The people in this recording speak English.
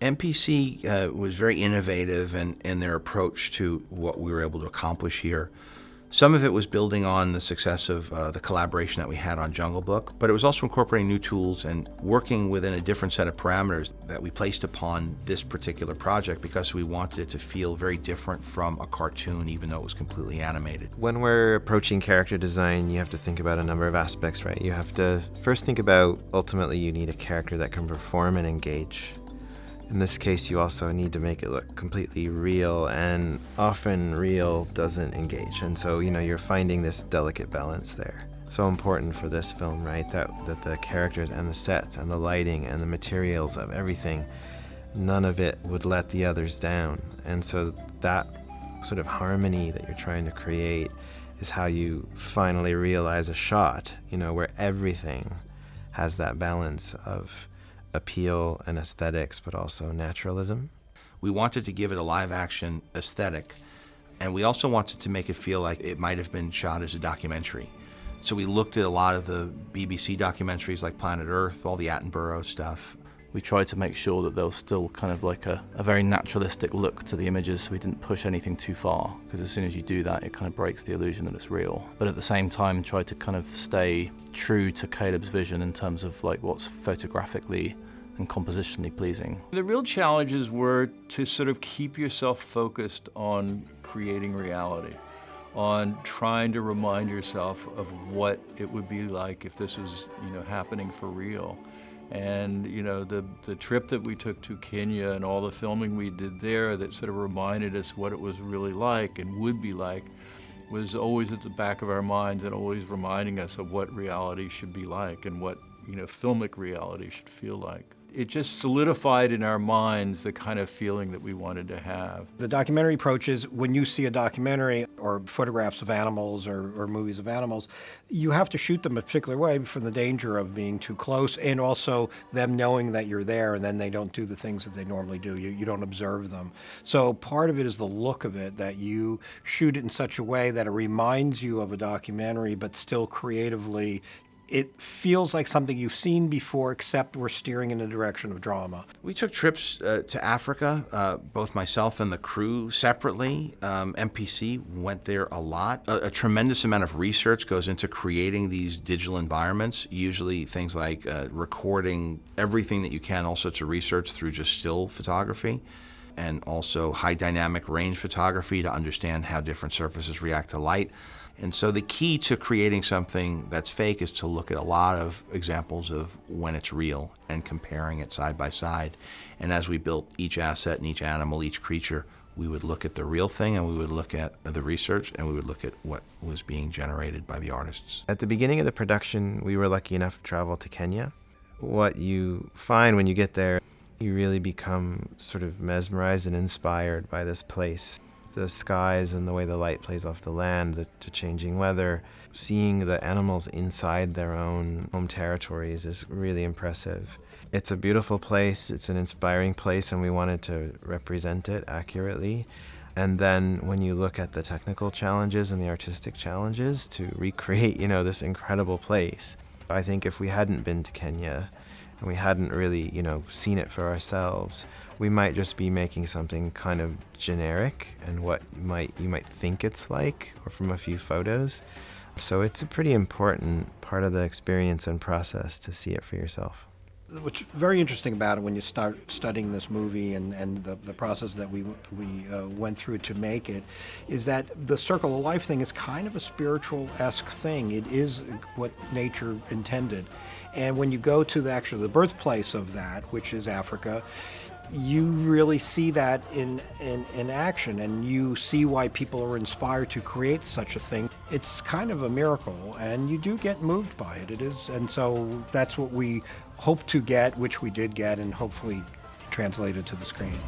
MPC was very innovative in their approach to what we were able to accomplish here. Some of it was building on the success of the collaboration that we had on Jungle Book, but it was also incorporating new tools and working within a different set of parameters that we placed upon this particular project because we wanted it to feel very different from a cartoon, even though it was completely animated. When we're approaching character design, you have to think about a number of aspects, right? You have to first think about, ultimately, you need a character that can perform and engage. In this case, you also need to make it look completely real, and often real doesn't engage. And so, you're finding this delicate balance there. So important for this film, right? That the characters and the sets and the lighting and the materials of everything, none of it would let the others down. And so that sort of harmony that you're trying to create is how you finally realize a shot, where everything has that balance of appeal and aesthetics, but also naturalism. We wanted to give it a live-action aesthetic, and we also wanted to make it feel like it might have been shot as a documentary. So we looked at a lot of the BBC documentaries like Planet Earth, all the Attenborough stuff. We tried to make sure that there was still kind of like a very naturalistic look to the images, so we didn't push anything too far, because as soon as you do that, it kind of breaks the illusion that it's real. But at the same time, tried to kind of stay true to Caleb's vision in terms of like what's photographically and compositionally pleasing. The real challenges were to sort of keep yourself focused on creating reality, on trying to remind yourself of what it would be like if this was, happening for real. And, the trip that we took to Kenya and all the filming we did there that sort of reminded us what it was really like and would be like was always at the back of our minds and always reminding us of what reality should be like and what, filmic reality should feel like. It just solidified in our minds the kind of feeling that we wanted to have. The documentary approach is when you see a documentary or photographs of animals or movies of animals, you have to shoot them a particular way for the danger of being too close and also them knowing that you're there and then they don't do the things that they normally do. You don't observe them. So part of it is the look of it, that you shoot it in such a way that it reminds you of a documentary but still creatively it feels like something you've seen before, except we're steering in the direction of drama. We took trips to Africa, both myself and the crew separately. MPC went there a lot. A tremendous amount of research goes into creating these digital environments, usually things like recording everything that you can, all sorts of research through just still photography, and also high dynamic range photography to understand how different surfaces react to light. And so the key to creating something that's fake is to look at a lot of examples of when it's real and comparing it side by side. And as we built each asset and each animal, each creature, we would look at the real thing and we would look at the research and we would look at what was being generated by the artists. At the beginning of the production, we were lucky enough to travel to Kenya. What you find when you get there, you really become sort of mesmerized and inspired by this place. The skies and the way the light plays off the land, the changing weather, seeing the animals inside their own home territories is really impressive. It's a beautiful place, it's an inspiring place, and we wanted to represent it accurately. And then when you look at the technical challenges and the artistic challenges to recreate, this incredible place, I think if we hadn't been to Kenya and we hadn't really, seen it for ourselves, we might just be making something kind of generic and what you might think it's like, or from a few photos. So it's a pretty important part of the experience and process to see it for yourself. What's very interesting about it when you start studying this movie and the process that we went through to make it is that the circle of life thing is kind of a spiritual-esque thing. It is what nature intended. And when you go to the birthplace of that, which is Africa, you really see that in action, and you see why people are inspired to create such a thing. It's kind of a miracle, and you do get moved by it. It is, and so that's what we hope to get, which we did get, and hopefully translated to the screen.